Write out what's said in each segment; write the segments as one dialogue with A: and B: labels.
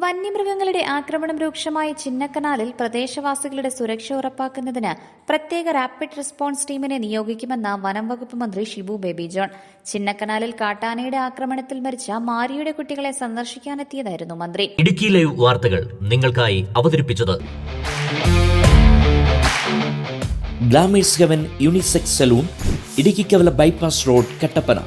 A: വന്യമൃഗങ്ങളുടെ ആക്രമണം രൂക്ഷമായ ചിന്നക്കനാലിൽ പ്രദേശവാസികളുടെ സുരക്ഷ ഉറപ്പാക്കുന്നതിന് പ്രത്യേക റാപ്പിഡ് റെസ്പോൺസ് ടീമിനെ നിയോഗിക്കുമെന്ന് വനം വകുപ്പ് മന്ത്രി ഷിബു ബേബി ജോൺ. ചിന്നക്കനാലിൽ കാട്ടാനയുടെ ആക്രമണത്തിൽ മരിച്ച മാരിയുടെ കുട്ടികളെ സന്ദർശിക്കാനെത്തിയതായിരുന്നു മന്ത്രി.
B: ഇടുക്കി ലൈവ് വാർത്തകൾ നിങ്ങൾക്കായി അവതരിപ്പിച്ചത്
C: Glamours Heaven unisex salon, Idukkikavala bypass road, Kattappana.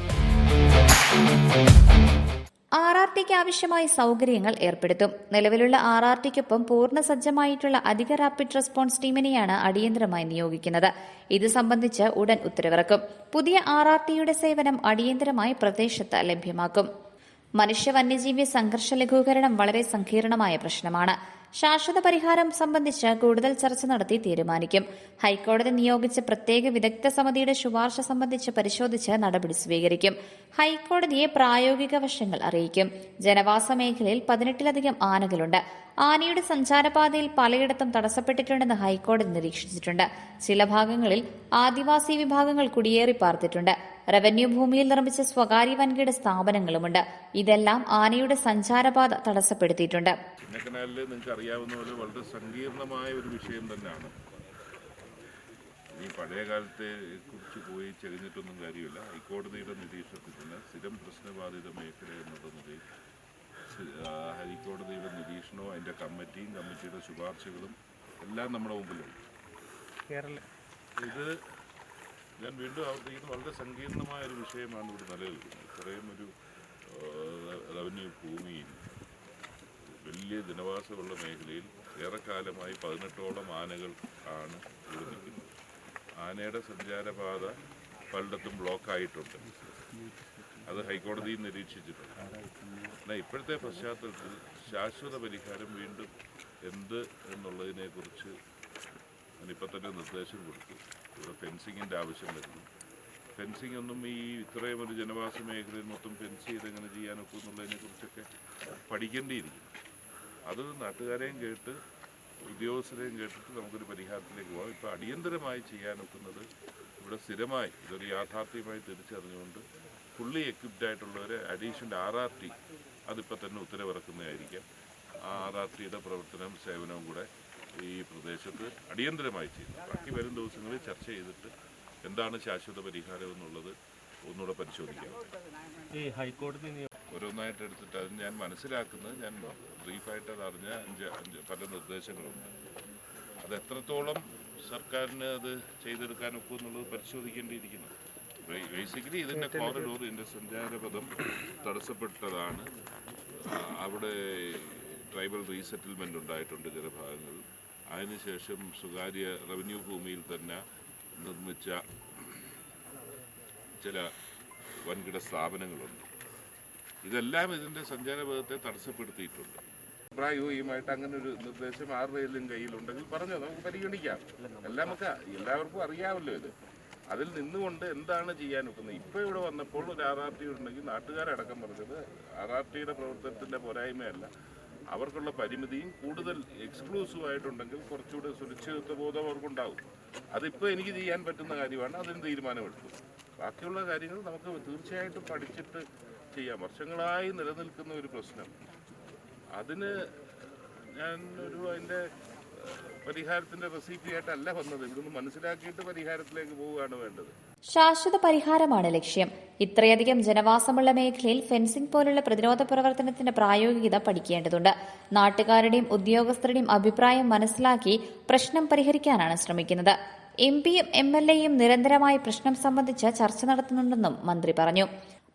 A: RRTക്ക് ആവശ്യമായ സൗകര്യങ്ങൾ ഏർപ്പെടുത്തും. നിലവിലുള്ള RRTക്കൊപ്പം പൂർണ്ണ സജ്ജമായിട്ടുള്ള അധിക റാപ്പിഡ് റെസ്പോൺസ് ടീമിനെയാണ് അടിയന്തരമായി നിയോഗിക്കുന്നത്. ഇത് സംബന്ധിച്ച് ഉടൻ ഉത്തരവിറക്കും. പുതിയ RRTയുടെ സേവനം അടിയന്തരമായി പ്രദേശത്ത് ലഭ്യമാക്കും. മനുഷ്യ വന്യജീവി സംഘർഷ ലഘൂകരണം വളരെ സങ്കീർണമായ പ്രശ്നമാണ്. ശാശ്വത പരിഹാരം സംബന്ധിച്ച് കൂടുതൽ ചർച്ച നടത്തി തീരുമാനിക്കും. ഹൈക്കോടതി നിയോഗിച്ച പ്രത്യേക വിദഗ്ധ സമിതിയുടെ ശുപാർശ സംബന്ധിച്ച് പരിശോധിച്ച് നടപടി സ്വീകരിക്കും. ഹൈക്കോടതിയെ പ്രായോഗിക വശങ്ങൾ അറിയിക്കും. ജനവാസ മേഖലയിൽ 18ലധികം ആനകളുണ്ട്. ആനയുടെ സഞ്ചാരപാതയിൽ പലയിടത്തും തടസ്സപ്പെട്ടിട്ടുണ്ടെന്ന് ഹൈക്കോടതി നിരീക്ഷിച്ചിട്ടുണ്ട്. ചില ഭാഗങ്ങളിൽ ആദിവാസി വിഭാഗങ്ങൾ കുടിയേറി പാർത്തിട്ടുണ്ട്. റവന്യൂ ഭൂമിയിൽ നിർമ്മിച്ച സ്വകാര്യ വൻകിട സ്ഥാപനങ്ങളുമുണ്ട്. ഇതെല്ലാം ആനയുടെ സഞ്ചാരപാത തടസ്സപ്പെടുത്തിയിട്ടുണ്ട്.
D: ചിന്നക്കനാലിൽ നിങ്ങൾക്ക് അറിയാവുന്ന പോലെ വളരെ സങ്കീർണമായ ഒരു വിഷയം തന്നെയാണ്. ഈ പഴയ കാലത്തെ കുറിച്ച് പോയി ചെറിഞ്ഞിട്ടൊന്നും കാര്യമില്ല. ഹൈക്കോടതിയുടെ നിരീക്ഷണത്തിൽ തന്നെ സ്ഥിരം പ്രശ്നബാധിത മേഖല എന്നുള്ള നിലയിൽ ഹൈക്കോടതിയുടെ നിരീക്ഷണവും അതിൻ്റെ കമ്മിറ്റിയുടെ ശുപാർശകളും എല്ലാം നമ്മുടെ മുമ്പിലുണ്ട്. ഇത് ഞാൻ വീണ്ടും ആവർത്തിക്കുന്ന വളരെ സങ്കീർണമായ ഒരു വിഷയമാണ് ഇവിടെ നിലനിൽക്കുന്നത്. ഇത്രയും ഒരു റവന്യൂ ഭൂമിയിൽ വലിയ ജനവാസമുള്ള മേഖലയിൽ ഏറെക്കാലമായി 18ഓളം ആനകൾ ആണ് ഇവിടെ നിൽക്കുന്നത്. ആനയുടെ സഞ്ചാരപാത പലയിടത്തും ബ്ലോക്കായിട്ടുണ്ട്. അത് ഹൈക്കോടതിയിൽ നിരീക്ഷിച്ചിട്ടുണ്ട്. എന്നാൽ ഇപ്പോഴത്തെ പശ്ചാത്തലത്തിൽ ശാശ്വത പരിഹാരം വീണ്ടും എന്ത് എന്നുള്ളതിനെക്കുറിച്ച് ഞാനിപ്പോൾ തന്നെ നിർദ്ദേശം കൊടുത്തു. ഇവിടെ ഫെൻസിങ്ങിൻ്റെ ആവശ്യം വരുന്നു. ഫെൻസിങ് ഒന്നും ഈ ഇത്രയും ഒരു ജനവാസ മേഖലയിൽ മൊത്തം ഫെൻസ് ചെയ്ത് എങ്ങനെ ചെയ്യാനൊക്കെ എന്നുള്ളതിനെക്കുറിച്ചൊക്കെ പഠിക്കേണ്ടിയിരിക്കും. അത് നാട്ടുകാരെയും കേട്ട് ഉദ്യോഗസ്ഥരെയും കേട്ടിട്ട് നമുക്കൊരു പരിഹാരത്തിലേക്ക് പോകാം. ഇപ്പോൾ അടിയന്തരമായി ചെയ്യാനൊക്കുന്നത് ഇവിടെ സ്ഥിരമായി ഇതൊരു യാഥാർത്ഥ്യമായി തിരിച്ചറിഞ്ഞുകൊണ്ട് ഫുള്ളി എക്വിപ്ഡ് ആയിട്ടുള്ളവരെ അഡീഷണൽ RRT അതിപ്പോൾ തന്നെ ഉത്തരവിറക്കുന്നതായിരിക്കാം. ആ RRTയുടെ പ്രവർത്തനവും സേവനവും കൂടെ ഈ പ്രദേശത്ത് അടിയന്തരമായി ചെയ്യും. ബാക്കി വരും ദിവസങ്ങളിൽ ചർച്ച ചെയ്തിട്ട് എന്താണ് ശാശ്വത പരിഹാരം എന്നുള്ളത് ഒന്നുകൂടെ പരിശോധിക്കാം.
E: ഈ ഹൈക്കോടതി
D: ഓരോന്നായിട്ട് എടുത്തിട്ട് അത് ഞാൻ മനസ്സിലാക്കുന്നത്, ഞാൻ ബ്രീഫായിട്ട് അത് അറിഞ്ഞ പല നിർദ്ദേശങ്ങളുണ്ട്. അത് എത്രത്തോളം സർക്കാരിന് അത് ചെയ്തെടുക്കാൻ ഒക്കും എന്നുള്ളത് പരിശോധിക്കേണ്ടിയിരിക്കുന്നു. ബേസിക്കലി ഇതിൻ്റെ കോറിഡോർ, ഇതിൻ്റെ സഞ്ചാരപഥം തടസ്സപ്പെട്ടതാണ്. അവിടെ ട്രൈബൽ റീസെറ്റിൽമെൻ്റ് ഉണ്ടായിട്ടുണ്ട് ചില ഭാഗങ്ങളിൽ. അതിനുശേഷം സ്വകാര്യ റവന്യൂ ഭൂമിയിൽ തന്നെ നിർമ്മിച്ച ചില വൻകിട സ്ഥാപനങ്ങളുണ്ട്. ഇതെല്ലാം ഇതിൻ്റെ സഞ്ചാരപഥത്തെ തടസ്സപ്പെടുത്തിയിട്ടുണ്ട്. പ്രായോഗികമായിട്ട് അങ്ങനെ ഒരു നിർദ്ദേശം ആരുടെയും കയ്യിലുണ്ടെങ്കിൽ പറഞ്ഞോ, നമുക്ക് പരിഗണിക്കാം. എല്ലാവർക്കും അറിയാമല്ലോ ഇത്. അതിൽ നിന്നുകൊണ്ട് എന്താണ് ചെയ്യാൻ ഒക്കുന്നത്. ഇപ്പോൾ ഇവിടെ വന്നപ്പോൾ ഒരു RRT ഉണ്ടെങ്കിൽ നാട്ടുകാരടക്കം പറഞ്ഞത് RRTയുടെ പ്രവർത്തനത്തിൻ്റെ പോരായ്മയല്ല, അവർക്കുള്ള പരിമിതിയും കൂടുതൽ എക്സ്ക്ലൂസീവായിട്ടുണ്ടെങ്കിൽ കുറച്ചുകൂടെ സുരക്ഷിതത്വ ബോധം അവർക്കുണ്ടാവും. അതിപ്പോൾ എനിക്ക് ചെയ്യാൻ പറ്റുന്ന കാര്യമാണ്. അതിന് തീരുമാനമെടുത്തു. ബാക്കിയുള്ള കാര്യങ്ങൾ നമുക്ക് തീർച്ചയായിട്ടും പഠിച്ചിട്ട് ചെയ്യാം. വർഷങ്ങളായി നിലനിൽക്കുന്ന ഒരു പ്രശ്നം, അതിന് ഞാൻ അതിൻ്റെ പരിഹാരത്തിൻ്റെ റെസിപ്പിയായിട്ടല്ല വന്നത്. ഇതൊന്ന് മനസ്സിലാക്കിയിട്ട് പരിഹാരത്തിലേക്ക് പോവുകയാണ് വേണ്ടത്.
A: ശാശ്വത പരിഹാരമാണ് ലക്ഷ്യം. ഇത്രയധികം ജനവാസമുള്ള മേഖലയിൽ ഫെൻസിംഗ് പോലുള്ള പ്രതിരോധ പ്രവർത്തനത്തിന്റെ പ്രായോഗികത പഠിക്കേണ്ടതുണ്ട്. നാട്ടുകാരുടെയും ഉദ്യോഗസ്ഥരുടെയും അഭിപ്രായം മനസ്സിലാക്കി പ്രശ്നം പരിഹരിക്കാനാണ് ശ്രമിക്കുന്നത്. MPയും MLAയും നിരന്തരമായി പ്രശ്നം സംബന്ധിച്ച് ചർച്ച നടത്തുന്നുണ്ടെന്നും മന്ത്രി പറഞ്ഞു.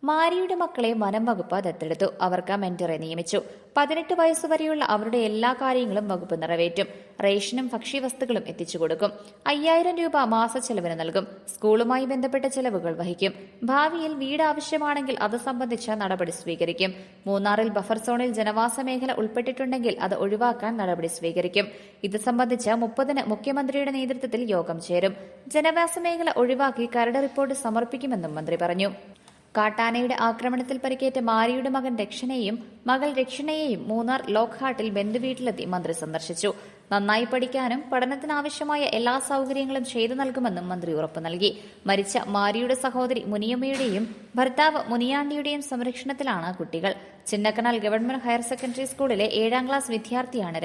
A: മാരിയുടെ മക്കളെ വനം വകുപ്പ് ദത്തെടുത്തു. അവർക്ക് മെന്ററെ നിയമിച്ചു. 18 വയസ്സുവരെയുള്ള അവരുടെ എല്ലാ കാര്യങ്ങളും വകുപ്പ് നിറവേറ്റും. റേഷനും ഭക്ഷ്യവസ്തുക്കളും എത്തിച്ചുകൊടുക്കും. 5000 രൂപ മാസച്ചെലവിന് നൽകും. സ്കൂളുമായി ബന്ധപ്പെട്ട ചെലവുകൾ വഹിക്കും. ഭാവിയിൽ വീട് ആവശ്യമാണെങ്കിൽ അത് സംബന്ധിച്ച് നടപടി സ്വീകരിക്കും. മൂന്നാറിൽ ബഫർ സോണിൽ ജനവാസ മേഖല ഉൾപ്പെട്ടിട്ടുണ്ടെങ്കിൽ അത് ഒഴിവാക്കാൻ നടപടി സ്വീകരിക്കും. ഇത് സംബന്ധിച്ച് 30-ന് മുഖ്യമന്ത്രിയുടെ നേതൃത്വത്തിൽ യോഗം ചേരും. ജനവാസ മേഖല ഒഴിവാക്കി കരട് റിപ്പോർട്ട് സമർപ്പിക്കുമെന്നും മന്ത്രി പറഞ്ഞു. കാട്ടാനയുടെ ആക്രമണത്തിൽ പരിക്കേറ്റ മാരിയുടെ മകൻ രക്ഷണയെയും മകൾ രക്ഷണയെയും മൂന്നാർ ലോക്ക്ഹാട്ടിൽ ബന്ധുവീട്ടിലെത്തി മന്ത്രി സന്ദർശിച്ചു. നന്നായി പഠിക്കാനും പഠനത്തിനാവശ്യമായ എല്ലാ സൌകര്യങ്ങളും ചെയ്തു നൽകുമെന്നും മന്ത്രി ഉറപ്പു നൽകി. മരിച്ച മാരിയുടെ സഹോദരി മുനിയമ്മയുടെയും ഭർത്താവ് മുനിയാണ്ടിയുടെയും സംരക്ഷണത്തിലാണ് കുട്ടികൾ. ചിന്നക്കനാൽ ഗവൺമെന്റ് ഹയർ സെക്കൻഡറി സ്കൂളിലെ 7ാം ക്ലാസ് വിദ്യാർത്ഥിയാണ്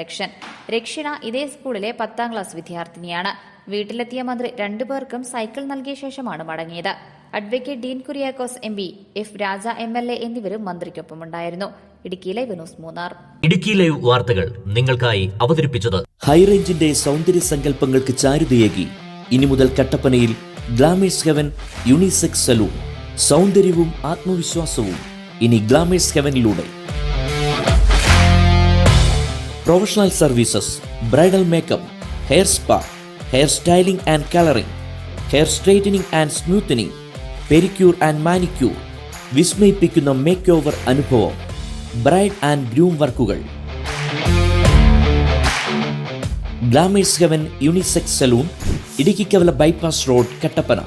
A: രക്ഷണ ഇതേ സ്കൂളിലെ 10ാം ക്ലാസ് വിദ്യാർത്ഥിനിയാണ്. വീട്ടിലെത്തിയ മന്ത്രി രണ്ടുപേർക്കും സൈക്കിൾ നൽകിയ ശേഷമാണ് മടങ്ങിയത്. Advocate Dean Kuriakose MP, F Raja MLA എന്നിവരും മന്ത്രിക്കൊപ്പമുണ്ടായിരുന്നു. Idukki live news Munnar.
B: Idukki live വാർത്തകൾ നിങ്ങൾക്കായി അവതരിപ്പിച്ചത്
C: ഹൈറേഞ്ചിന്റെ സൗന്ദര്യ സങ്കല്പങ്ങൾക്ക് ചാരുതയേകി ഇനി മുതൽ കട്ടപ്പനയിൽ ഗ്ലാമേഴ്സ് ഹെവൻ യൂണിസെക്സ് സലൂൺ. സൗന്ദര്യവും ആത്മവിശ്വാസവും ഇനി ഗ്ലാമേഴ്സ് ഹെവനിലൂടെ. Professional services, bridal makeup, hair spa, hair styling and colouring, hair straightening and smoothening, pedicure and manicure, വിസ്മയിപ്പിക്കുന്ന മേക്ക് ഓവർ അനുഭവം, ബ്രൈഡ് ആൻഡ് ഗ്രൂം വർക്കുകൾ. Glamours Heaven unisex salon, Idukkikavala bypass road, Kattappana.